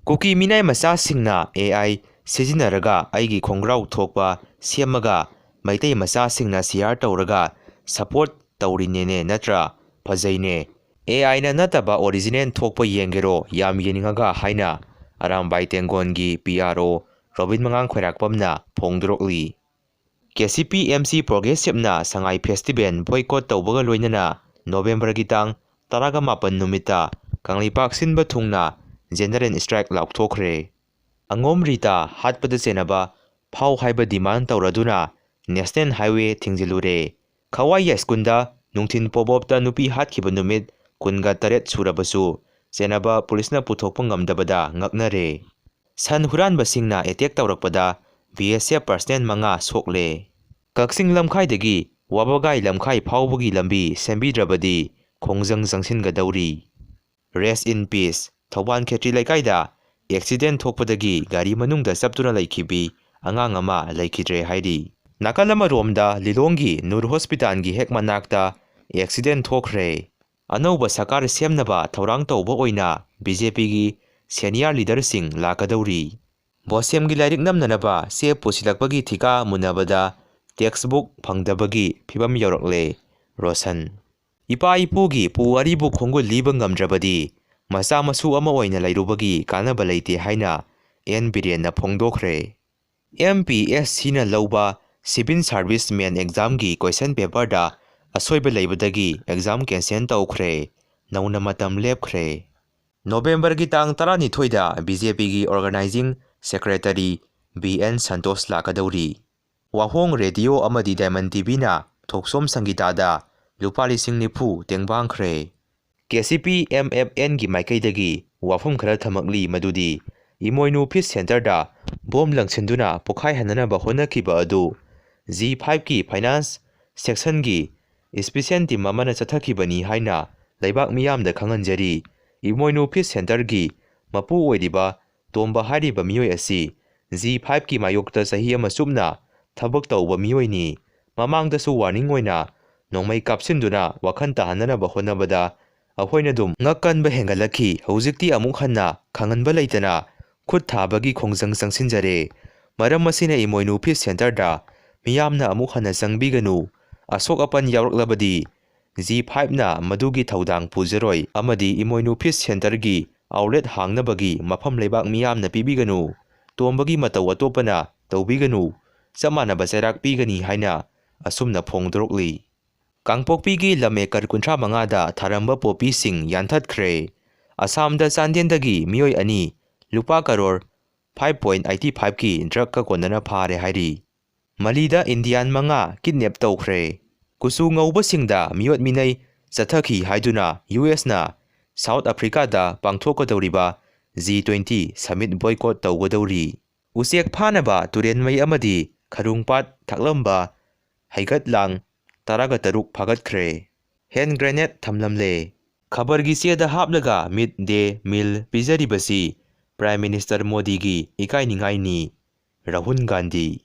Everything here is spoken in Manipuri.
Kuki minai macha AI sizinaraga aigi khongrau thokpa semaga maitai macha share tawraga support tawrinene natra phajaine AI na nataba original thokpa yengero yam yeningaga haina Arambai Tengongi PRO Robin Mangang Khairakpamna phongdrokli KCP MC Progressive-na Sangai Festival boycott tawbaga loinana November gitang taraga mapan numita Kanglipak sinba thungna General Strike laukthokre Angom Rita hatpada senaba phau haiba demand tawraduna National Highway thingzilure Khawai Yaskunda nungthin pobopta nupi hatkiba numit kunga taret surabasu senaba pulisna puthokpa ngamdabada ngaknare san huranbasingna attack tawrakpada BSF personnel manga sokle Kaksing lamkhaidagi wabagai lamkhai phawbugi lambi sembidrabadi khongjang jangsingadawri Rest in peace Thauban Khetri Laikaida accident thokpadagi gari manungda saptuna laikhibi angang ama laikhidre haidi Nakalama romda Lilongi Nur Hospital gi hek manakta accident thokre Anauba sakar semnaba thaurang tawba oina BJP gi senior leader sing lakadawri Bosem gi lairik namnanaba se pusilakpagi thika munabada textbook phangdabagi phibam yorokle Rosan Ipa ipugi puwaribu khongul liba ngamdrabadi Masa masu ama oina lairubagi kanaba leite haina N Biren na phongdokre MPSC na lauba Civil Serviceman exam gi question paper da asoiba leibadagi exam cancel tawkhre nauna matam lepkhre November gi tang 12 da BJP gi organizing secretary BN Santos lakadawri Wahong radio amadi Diamond TV na thoksom sangita da lupa lising nipu tengbangkhre KCP MFN gi maikaidagi wafum khara thamakli madudi Imoinu Peace Center da bom langsinduna pokhai hanana honakiba adu G5 ki finance section gi special team amana chathakibani haina laibak miyamda khanganjari Imoinu Peace Center gi mapu oidiba tomba hariba miyoi asi G5 ki mayokta sahi ama sumna thabak tawba miyoini mamangda su warning oina nongmai kapsinduna wakhan tahanana honabada ahoina dum ngakkan ba hengalakhi hojikti amuk hanna khanganba leitana khut thabagi khongjang sangsinjare maram masina Imoinu Peace Center da miyamna amuk hanna sangbiganu asok apan yawraklabadi G5 na madugi thaudang pujaroi amadi Imoinu Peace Center gi outlet hangnabagi mafam leibak miyamna pibiganu tombagi mataw atopana tawbiganu samana basarak pigani haina asumna phongdrokli Kangpokpigi lamekar kuntra mangada tharamba popi sing yantatkre Asamda Chandendagi miyoi ani lupa karor 5.85 ki drug ka konana phare hairi Malida Indian manga kidnap tawkhre kusu ngauba singda miyot minai chathaki haiduna US na South Africa da pangthokadawriba G20 summit boycott tawgadawri Usek phanaba turenmai amadi kharungpat thaklamba haigatlang taraga taruk phagatkhre hand grenade thamlamle khabargi seda haplaga mid day meal pizaribasi Prime Minister Modi gi ikai ningai ni Rahul Gandhi